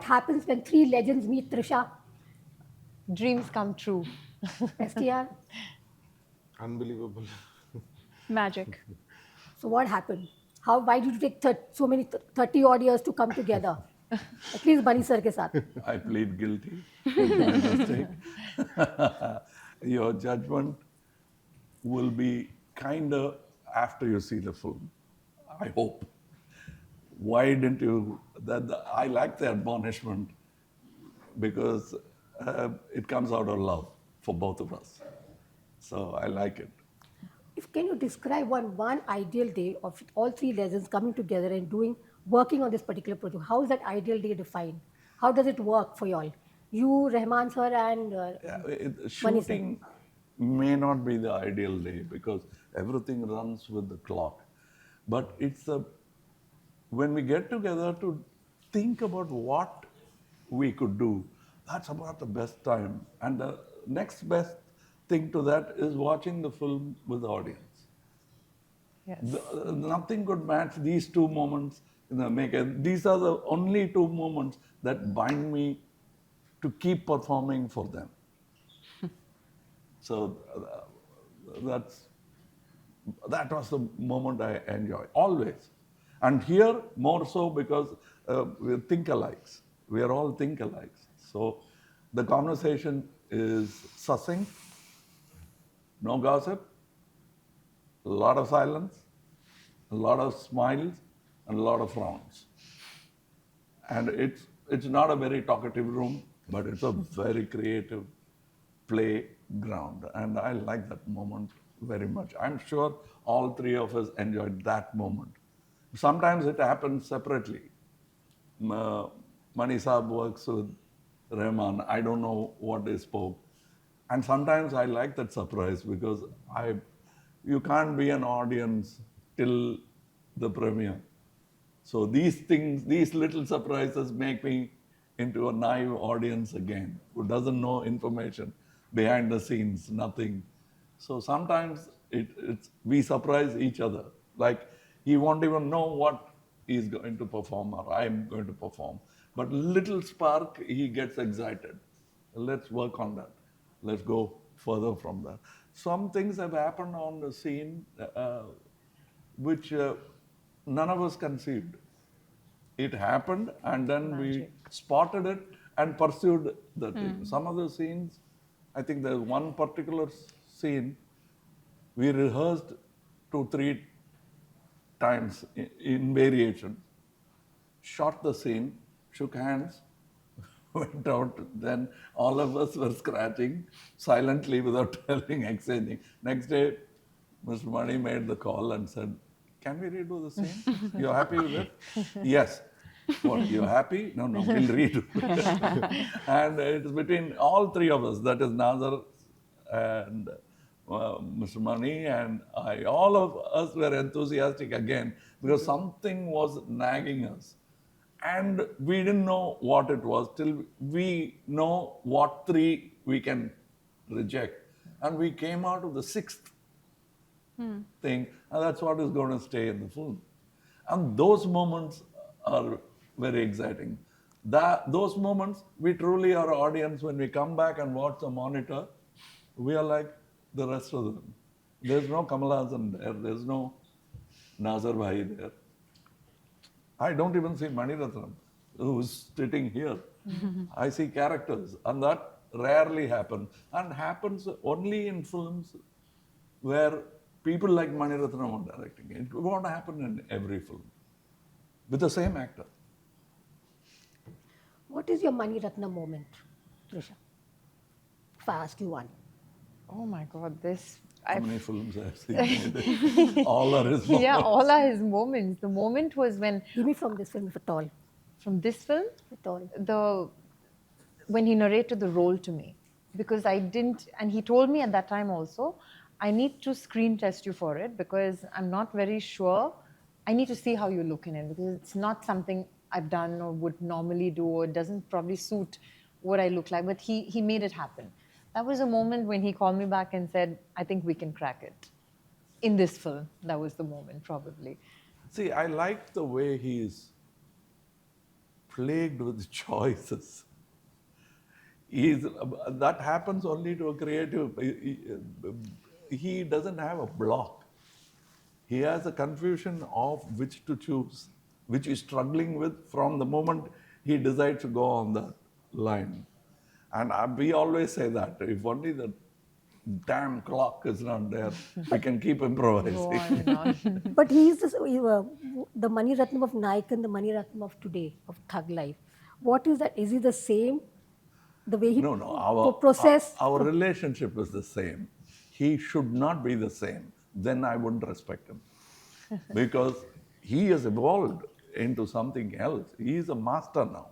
what happens when three legends meet, Trisha? Dreams come true. STR? Unbelievable. Magic. So what happened? Why did you take so many 30 odd years to come together? At least Bunny sir ke saath. I plead guilty with my mistake. Your judgment will be kinder after you see the film. I hope. Why didn't you? I like the admonishment because it comes out of love for both of us. So I like it. Can you describe one ideal day of all three legends coming together and working on this particular project? How is that ideal day defined? How does it work for y'all? You, Rahman sir, and Mani sir. Shooting may not be the ideal day because everything runs with the clock. But when we get together to think about what we could do, that's about the best time. And the next best thing to that is watching the film with the audience. Yes. Nothing could match these two moments in the maker. These are the only two moments that bind me to keep performing for them. So that was the moment I enjoy, always. And here, more so because we're think-alikes. We are all think-alikes. So the conversation is succinct, no gossip, a lot of silence, a lot of smiles, and a lot of frowns. And it's not a very talkative room, but it's a very creative playground. And I like that moment very much. I'm sure all three of us enjoyed that moment. Sometimes it happens separately. Mani Saab works with Rahman. I don't know what they spoke. And sometimes I like that surprise because you can't be an audience till the premiere. So these little surprises make me into a naive audience again, who doesn't know information behind the scenes, nothing. So sometimes we surprise each other. Like he won't even know what he's going to perform or I'm going to perform. But little spark, he gets excited. Let's work on that. Let's go further from that. Some things have happened on the scene which none of us conceived. It happened and then we spotted it and pursued the thing. Some of the scenes, I think there's one particular scene we rehearsed 2-3 times in variation, shot the scene, shook hands, went out, then all of us were scratching silently without exchanging. Next day, Mr. Mani made the call and said, "Can we redo the scene? You're happy with it?" "Yes." "What, you're happy?" No, we'll redo it." And it's between all three of us, that is Nazar and Mr. Mani and I, all of us were enthusiastic again because something was nagging us. And we didn't know what it was till we know what three we can reject. And we came out of the sixth thing, and that's what is going to stay in the film. And those moments are very exciting. Those moments, we truly are audience. When we come back and watch the monitor, we are like the rest of them. There's no Kamal Haasan there. There's no Nazar Bhai there. I don't even see Mani Ratnam, who's sitting here. I see characters, and that rarely happens. And happens only in films where people like Mani Ratnam are directing. It won't happen in every film with the same actor. What is your Mani Ratnam moment, Trisha? If I ask you one. Oh my God, How many films I've seen? All are his moments. Yeah, all are his moments. The moment was when... Give me from this film, if at all. From this film? At all. When he narrated the role to me. Because I didn't... And he told me at that time also, I need to screen test you for it because I'm not very sure. I need to see how you look in it because it's not something I've done or would normally do, or it doesn't probably suit what I look like. But he made it happen. That was a moment when he called me back and said, I think we can crack it. In this film, that was the moment, probably. See, I like the way he's plagued with choices. He's, that happens only to a creative. He doesn't have a block. He has a confusion of which to choose, which he's struggling with from the moment he decides to go on that line. And we always say that if only the damn clock is not there, we can keep Go improvising. on and on. But he's the Mani Ratnam of Naik and the Mani Ratnam of today, of Thug life. What is that? Is he the same? The way he No, our relationship is the same. He should not be the same. Then I wouldn't respect him. Because he has evolved into something else. He is a master now.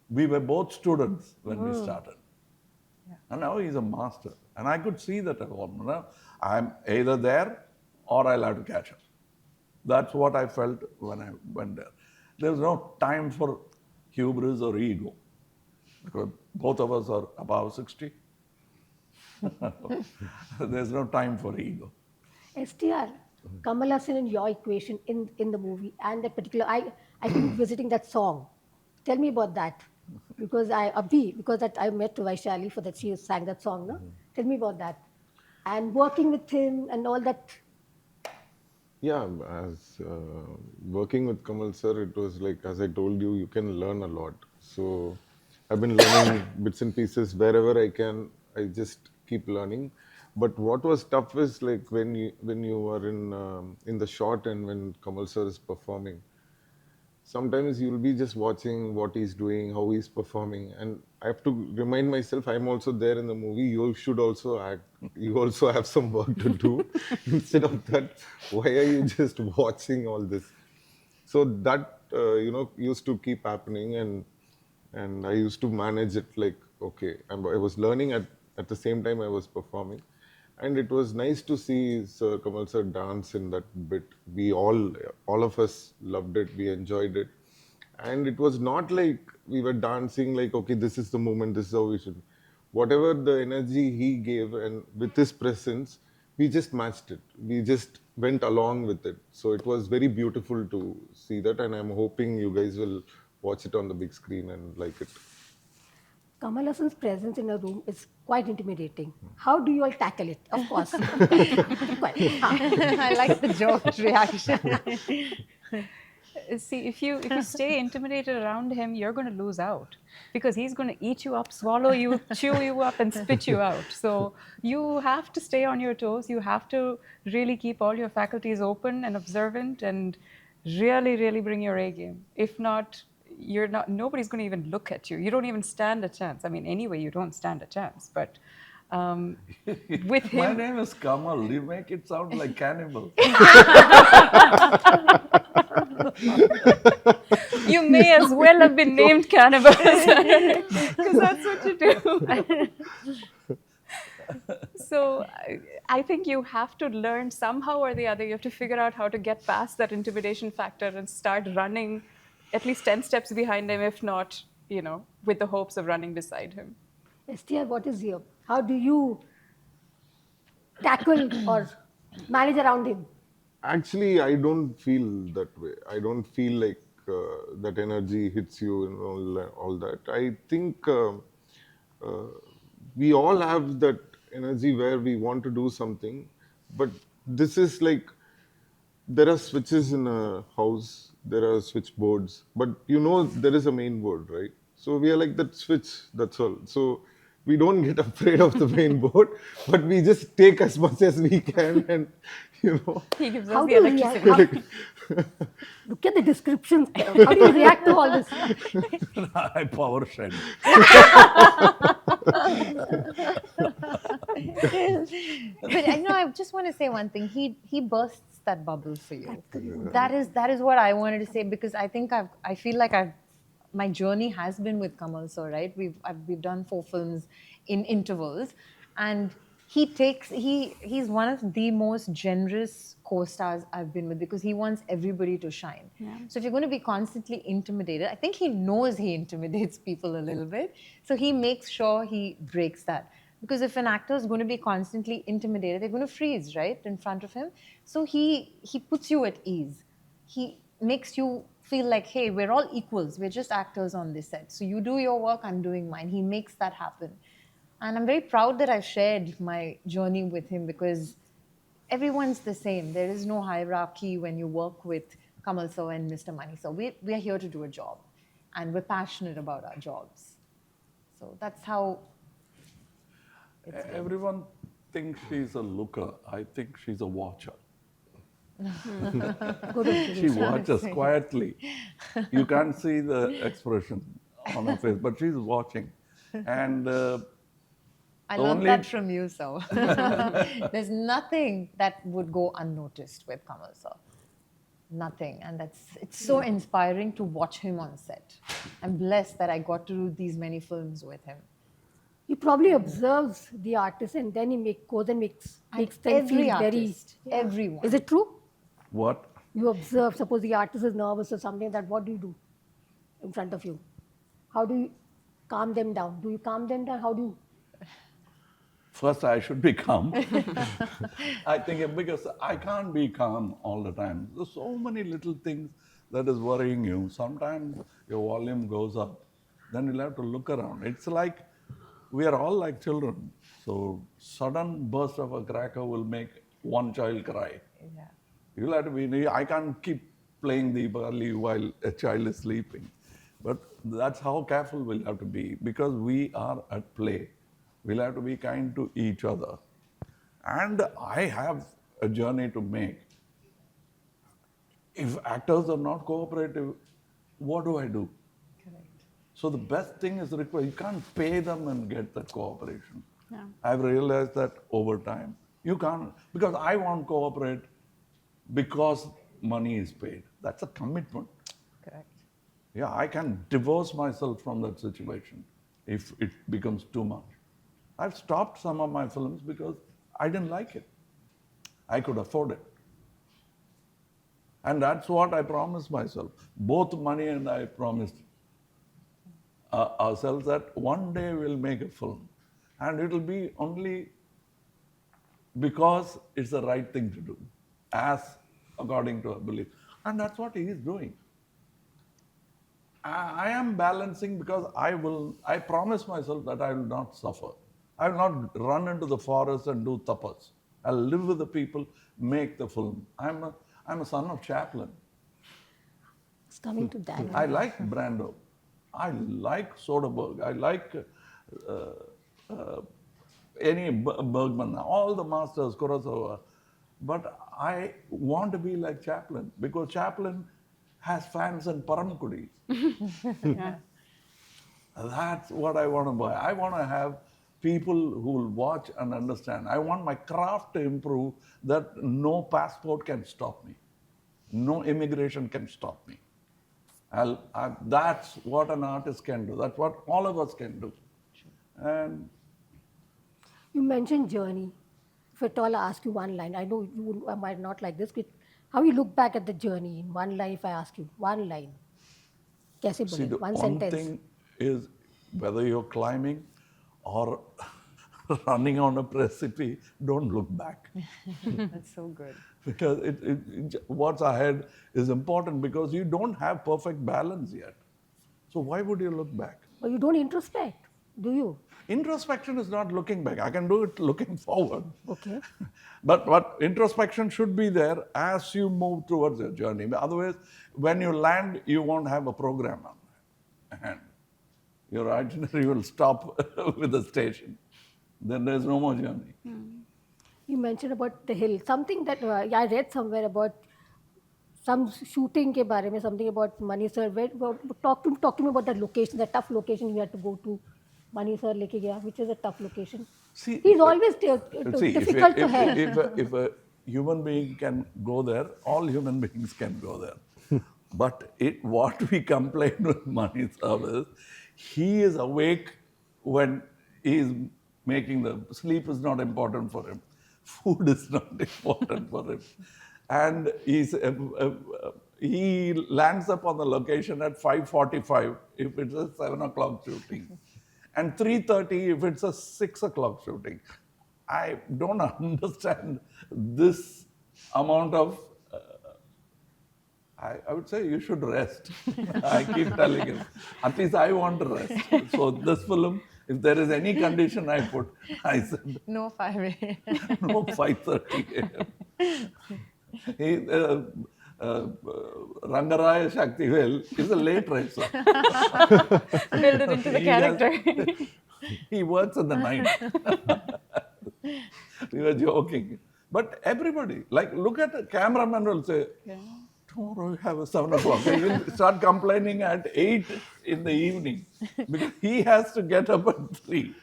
We were both students when we started. And now he's a master. And I could see that evolvement. I'm either there or I'll have to catch up. That's what I felt when I went there. There's no time for hubris or ego. Because both of us are above 60. There's no time for ego. STR, Kamal Hassan in your equation in the movie and that particular, I keep visiting that song. Tell me about that. Because I met Vaishali for that, she sang that song, no? Tell me about that. And working with him and all that. Yeah, as working with Kamal sir, it was like, as I told you, you can learn a lot. So I've been learning bits and pieces wherever I can. I just keep learning. But what was tough is like when you are in the shot and when Kamal sir is performing. Sometimes you'll be just watching what he's doing, how he's performing, and I have to remind myself I'm also there in the movie. You should also act. You also have some work to do. Instead of that, why are you just watching all this? So that used to keep happening, and I used to manage it like okay. I was learning at the same time I was performing. And it was nice to see Sir Kamal sir dance in that bit. We all of us loved it. We enjoyed it. And it was not like we were dancing like, okay, this is the moment, this is how we should. Whatever the energy he gave and with his presence, we just matched it. We just went along with it. So it was very beautiful to see that. And I'm hoping you guys will watch it on the big screen and like it. Kamal Hassan's presence in a room is quite intimidating. How do you all tackle it? Of course. I like the joked reaction. See, if you stay intimidated around him, you're going to lose out because he's going to eat you up, swallow you, chew you up, and spit you out. So you have to stay on your toes. You have to really keep all your faculties open and observant, and really, really bring your A game. If not, nobody's going to even look at you. You don't even stand a chance. I mean, anyway, you don't stand a chance. But with him, My name is Kamal. You make it sound like cannibal. you may as well have been named cannibal because that's what you do. So I think you have to learn somehow or the other. You have to figure out how to get past that intimidation factor and start running at least 10 steps behind him, if not, with the hopes of running beside him. STR, what is here? How do you tackle or manage around him? Actually, I don't feel that way. I don't feel like that energy hits you and all that. I think we all have that energy where we want to do something, but this is like there are switches in a house, there are switchboards, but there is a main board, right? So we are like that switch, that's all. So we don't get afraid of the main board, but we just take as much as we can and, He gives How us do the you electricity. Look at the descriptions. How do you react to all this? I power shed. But I just want to say one thing. He bursts that bubble for you. That is what I wanted to say, because I think I feel like my journey has been with Kamal sir, right? We've done 4 films in intervals, and he's one of the most generous co-stars I've been with, because he wants everybody to shine. Yeah. So if you're going to be constantly intimidated, I think he knows he intimidates people a little bit. So he makes sure he breaks that. Because if an actor is going to be constantly intimidated, they're going to freeze, right, in front of him. So he puts you at ease. He makes you feel like, hey, we're all equals. We're just actors on this set. So you do your work, I'm doing mine. He makes that happen. And I'm very proud that I shared my journey with him because everyone's the same. There is no hierarchy when you work with Kamal sir and Mr. Mani. So we're here to do a job and we're passionate about our jobs. So that's how Everyone thinks she's a looker. I think she's a watcher. Good She observation. watches quietly. You can't see the expression on her face, but she's watching. And I The learned only- that from you, sir. There's nothing that would go unnoticed with Kamal sir. Nothing. And it's so inspiring to watch him on set. I'm blessed that I got to do these many films with him. He probably observes the artist and then he goes and makes them Every feel artist, very. everyone. Is it true? what? You observe, suppose the artist is nervous or something, that what do you do in front of you? How do you calm them down? Do you calm them down? How do you? First, I should be calm. I think because I can't be calm all the time. There's so many little things that is worrying you. Sometimes your volume goes up. Then you'll have to look around. It's like we are all like children. So sudden burst of a cracker will make one child cry. Yeah. You'll have to be. I can't keep playing the barley while a child is sleeping. But that's how careful we'll have to be because we are at play. We'll have to be kind to each other. And I have a journey to make. If actors are not cooperative, what do I do? Correct. So the best thing is required. You can't pay them and get that cooperation. Yeah. I've realized that over time. You can't, because I won't cooperate because money is paid. That's a commitment. Correct. Yeah, I can divorce myself from that situation if it becomes too much. I've stopped some of my films because I didn't like it. I could afford it. And that's what I promised myself. Both money and I promised ourselves that one day we'll make a film. And it'll be only because it's the right thing to do, as according to our belief. And that's what he is doing. I am balancing because I promise myself that I will not suffer. I will not run into the forest and do tapas. I'll live with the people, make the film. I'm a son of Chaplin. It's coming to that. I like Brando. I like Soderbergh. I like any Bergman, all the masters, Kurosawa. But I want to be like Chaplin because Chaplin has fans in Paramakudi. That's what I want to buy. I want to have people who will watch and understand. I want my craft to improve that no passport can stop me. No immigration can stop me. That's what an artist can do. That's what all of us can do. And You mentioned journey. If at all I ask you one line, I know you might not like this, but how you look back at the journey in one line if I ask you, one line. Kaise see, bole? the One one sentence. thing is whether you're climbing or running on a precipice, don't look back. That's so good. Because what's ahead is important because you don't have perfect balance yet. So why would you look back? But you don't introspect, do you? Introspection is not looking back. I can do it looking forward. Okay. But introspection should be there as you move towards your journey. Otherwise, when you land, you won't have a program on hand. Your itinerary will stop with the station. Then there's no more journey. You mentioned about the hill. Something that I read somewhere about some shooting ke bare mein, something about Mani sir. Talk to me about that location, the tough location you had to go to. Mani sir leke gaya, which is a tough location. See, He's always See, difficult to handle. if a human being can go there, all human beings can go there. But what we complain with Mani Sir is, he is awake when he is making sleep is not important for him. Food is not important for him. And he lands up on the location at 5:45 if it's a 7 o'clock shooting. And 3:30 if it's a 6 o'clock shooting. I don't understand this amount of I would say you should rest. I keep telling him, at least I want to rest. So this film, if there is any condition I put, I said, No 5 a.m. no 5:30 a.m. He, Rangaraya Shaktivel is a late riser. Build it into the character. He works in the night. We were joking. But everybody, like, look at the cameraman will say, tomorrow we have a 7 o'clock. He will start complaining at 8 in the evening because he has to get up at 3.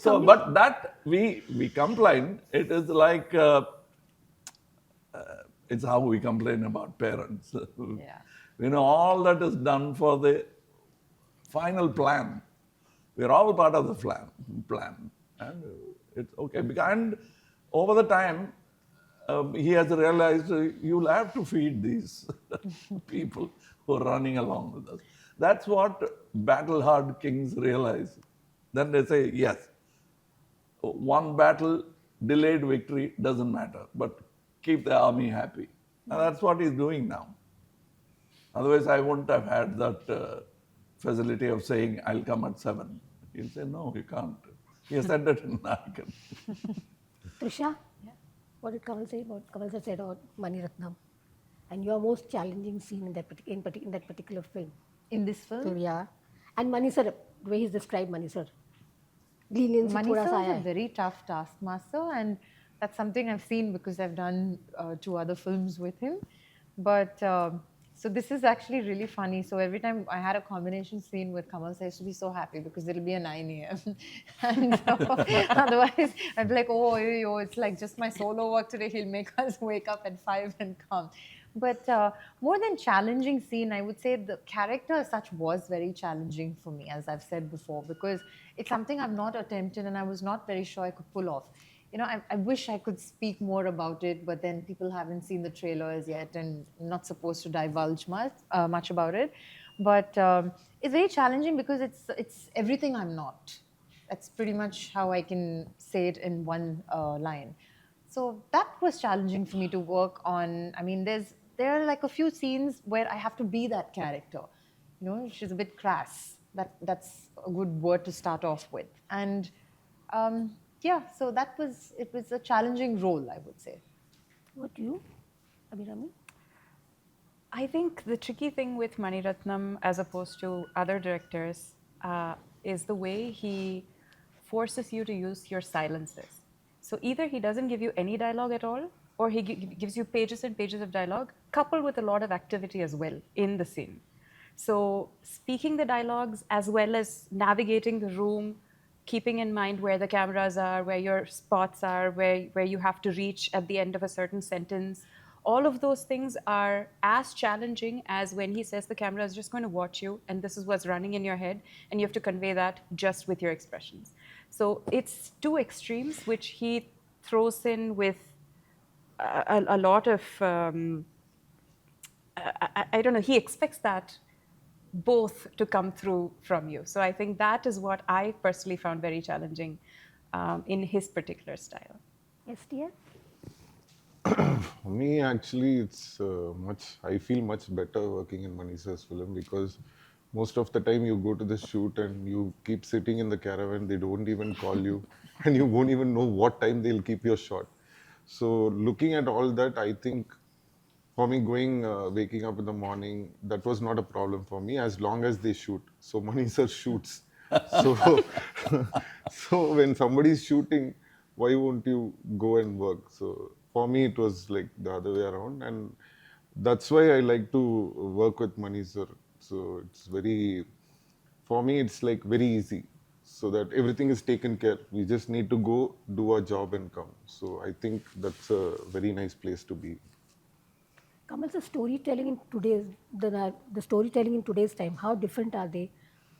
But that we complain. It is like it's how we complain about parents. Yeah. You know, all that is done for the final plan. We're all part of the plan, and it's okay. And over the time, he has realized you'll have to feed these people who are running along with us. That's what battle-hard kings realize. Then they say, yes, one battle, delayed victory doesn't matter, but keep the army happy. And that's what he's doing now. Otherwise, I wouldn't have had that facility of saying, I'll come at 7. He'll say, no, you can't. He said that in Narayan. Trisha, what did Kamal say about Kamal sir said about Mani Ratnam, and your most challenging scene in that particular film? In this film, So, yeah, and Mani sir, the way he's described Mani sir, leniency Mani thoda sir sa is aaya a hai. very tough taskmaster, and that's something I've seen because I've done 2 other films with him. But so this is actually really funny. So every time I had a combination scene with Kamal, I used to be so happy because it'll be a 9 a.m. and so, otherwise I'd be like, oh, it's like just my solo work today. He'll make us wake up at 5 and come. But more than challenging scene, I would say the character as such was very challenging for me, as I've said before, because it's something I've not attempted and I was not very sure I could pull off. You know, I wish I could speak more about it, but then people haven't seen the trailers yet and I'm not supposed to divulge much about it. But it's very challenging because it's everything I'm not. That's pretty much how I can say it in one line. So that was challenging for me to work on. I mean, there are like a few scenes where I have to be that character. You know, she's a bit crass. That's a good word to start off with. And yeah, so it was a challenging role, I would say. What do you, Abhirami? I think the tricky thing with Mani Ratnam as opposed to other directors is the way he forces you to use your silences. So either he doesn't give you any dialogue at all, or he gives you pages and pages of dialogue, coupled with a lot of activity as well in the scene. So speaking the dialogues as well as navigating the room, keeping in mind where the cameras are, where your spots are, where you have to reach at the end of a certain sentence. All of those things are as challenging as when he says the camera is just going to watch you and this is what's running in your head and you have to convey that just with your expressions. So it's 2 extremes which he throws in with a lot of, I don't know, he expects that both to come through from you. So I think that is what I personally found very challenging in his particular style. STS? For me, actually, it's I feel much better working in Manisha's film because most of the time you go to the shoot and you keep sitting in the caravan, they don't even call you and you won't even know what time they'll keep your shot. So looking at all that, I think for me waking up in the morning, that was not a problem for me as long as they shoot. So Manisha shoots. So, so when somebody's shooting, why won't you go and work? So for me, it was like the other way around. And that's why I like to work with Manisha. So it's for me, it's like very easy. So that everything is taken care. We just need to go, do our job and come. So I think that's a very nice place to be. Kamal, the storytelling in the storytelling in today's time, how different are they?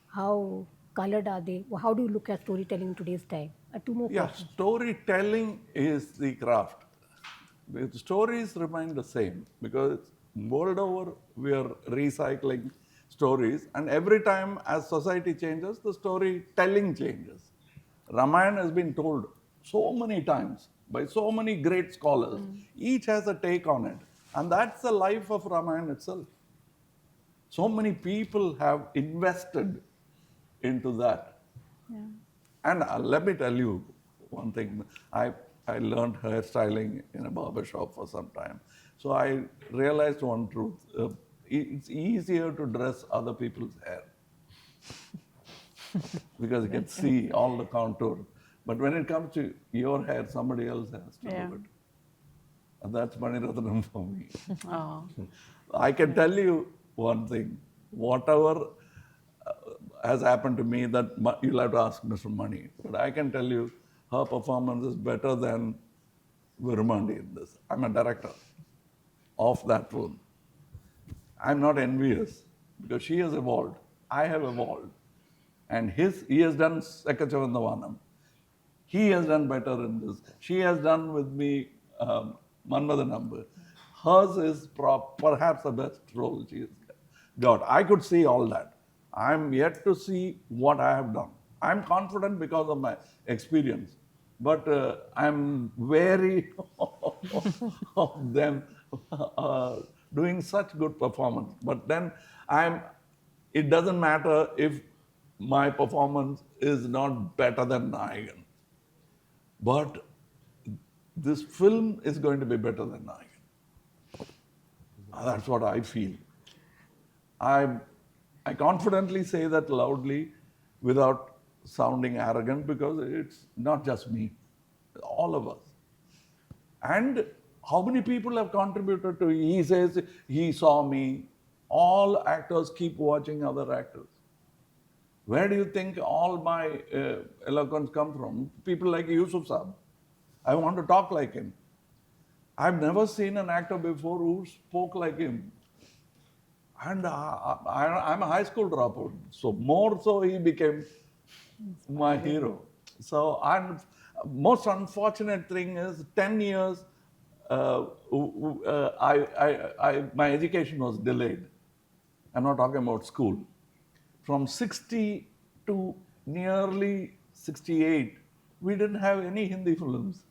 How colored are they? How do you look at storytelling in today's time? 2 more Yeah, questions. storytelling is the craft. The stories remain the same because world over we are recycling stories, and every time as society changes, the storytelling changes. Ramayana has been told so many times by so many great scholars. Each has a take on it. And that's the life of Ramayana itself. So many people have invested into that. Yeah. And let me tell you one thing. I learned hairstyling in a barber shop for some time. So I realized one truth. It's easier to dress other people's hair because you can see all the contour. But when it comes to your hair, somebody else has to Yeah. do it. And that's Maniratnam for me. Oh. I can tell you one thing. Whatever has happened to me, that you'll have to ask Mr. Mani. But I can tell you, her performance is better than Virumandi in this. I'm a director of that film. I'm not envious because she has evolved. I have evolved. And he has done Sekachavandavanam. He has done better in this. She has done with me Manmadanamba. Hers is perhaps the best role she has got. I could see all that. I'm yet to see what I have done. I'm confident because of my experience, but I'm wary of them doing such good performance. But then it doesn't matter if my performance is not better than Nayagan. But this film is going to be better than Nayagan. That's what I feel. I confidently say that loudly without sounding arrogant because it's not just me, all of us. And how many people have contributed to it? He says he saw me. All actors keep watching other actors. Where do you think all my eloquence come from? People like Yusuf Saab. I want to talk like him. I've never seen an actor before who spoke like him. And I'm a high school dropout. So more so he became my hero. So most unfortunate thing is 10 years my education was delayed. I'm not talking about school. From 60 to nearly 68, we didn't have any Hindi films.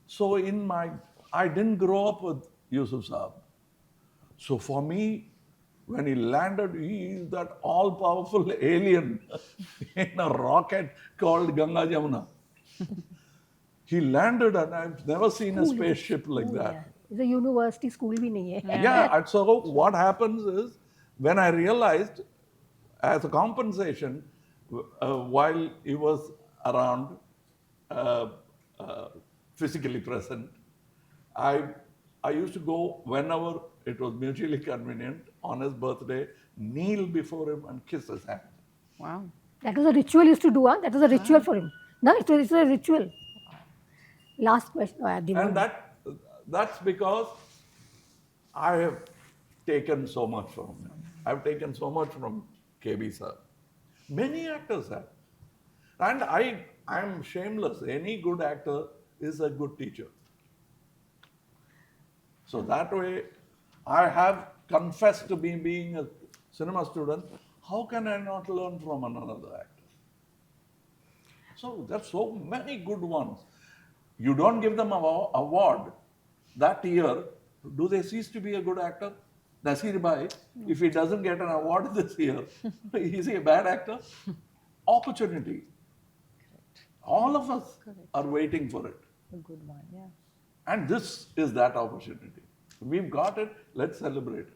So I didn't grow up with Yusuf Saab. So for me, when he landed, he is that all-powerful alien in a rocket called Ganga Jamuna. He landed and I've never seen a spaceship like that. It's a university school bhi nahi hai. Yeah, and so what happens is, when I realized, as a compensation, while he was around, uh, physically present, I used to go whenever it was mutually convenient on his birthday, kneel before him and kiss his hand. Wow. That was a ritual he used to do. Huh? That was a ritual for him. No, it's a ritual. Last question. And that's because I have taken so much from him. I've taken so much from KB sir. Many actors have. And I'm shameless. Any good actor is a good teacher. So that way, I have confessed to being a cinema student. How can I not learn from another actor? So there's so many good ones. You don't give them an award that year, do they cease to be a good actor? Nasir Bhai, if he doesn't get an award this year, is he a bad actor? Opportunity. All of us are waiting for it. A good one, yeah. And this is that opportunity. We've got it, let's celebrate it.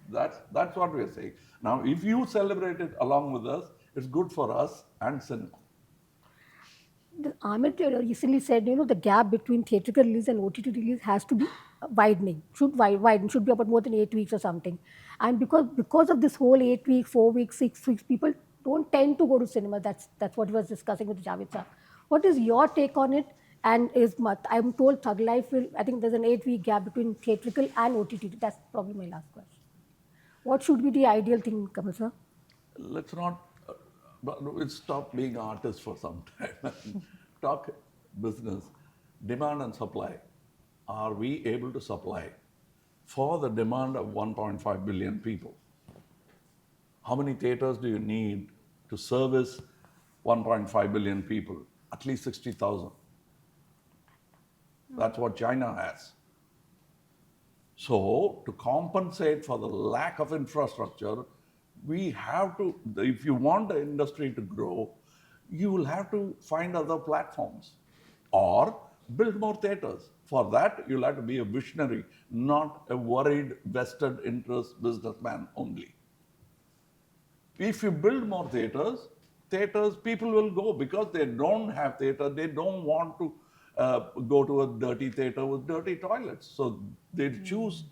That's what we're saying. Now, if you celebrate it along with us, it's good for us and cinema. Amit recently said, the gap between theatrical release and OTT release has to be widening. Should widen. Should be about more than 8 weeks or something. And because of this whole 8 weeks, 4 weeks, 6 weeks, people don't tend to go to cinema. That's what he was discussing with Javed sir. What is your take on it? And I'm told Thug Life I think there's an 8-week gap between theatrical and OTT. That's probably my last question. What should be the ideal thing, Kamal sir? Let's not, let's stop being artists for some time. Talk business, demand and supply. Are we able to supply for the demand of 1.5 billion people? How many theaters do you need to service 1.5 billion people? At least 60,000. That's what China has. So, to compensate for the lack of infrastructure, we have to, if you want the industry to grow, you will have to find other platforms or build more theaters. For that, you'll have to be a visionary, not a worried vested interest businessman only. If you build more theaters, people will go because they don't have theater. They don't want to go to a dirty theater with dirty toilets. So they choose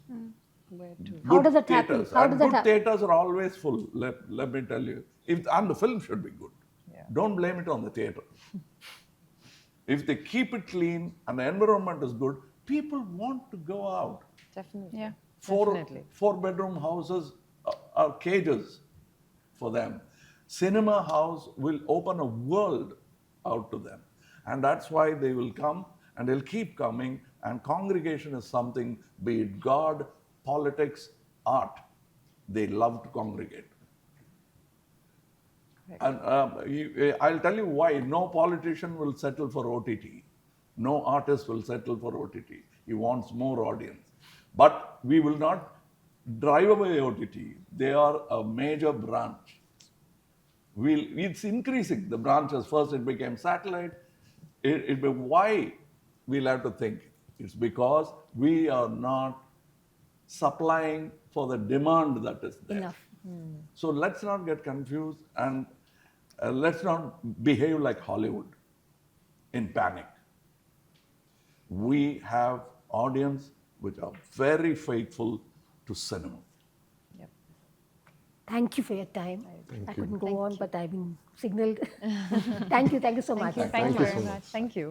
Where to? How good does that happen? theaters. How And does that good happen? theaters are always full. Let me tell you. And the film should be good. Yeah. Don't blame it on the theater. If they keep it clean and the environment is good, people want to go out. Definitely. Yeah. Definitely. Four-bedroom houses are cages for them. Cinema house will open a world out to them. And that's why they will come and they'll keep coming. And congregation is something, be it God, politics, art. They love to congregate. And I'll tell you why. No politician will settle for OTT. No artist will settle for OTT. He wants more audience. But we will not drive away OTT. They are a major branch. It's increasing the branches. First it became satellite. Why we'll have to think? It's because we are not supplying for the demand that is there. Enough. So let's not get confused and let's not behave like Hollywood in panic. We have audience which are very faithful to cinema. Yep. Thank you for your time. I couldn't go Thank on, you. but I've been signaled. Thank you so much. Thank you Thank you very so much. much. Thank you.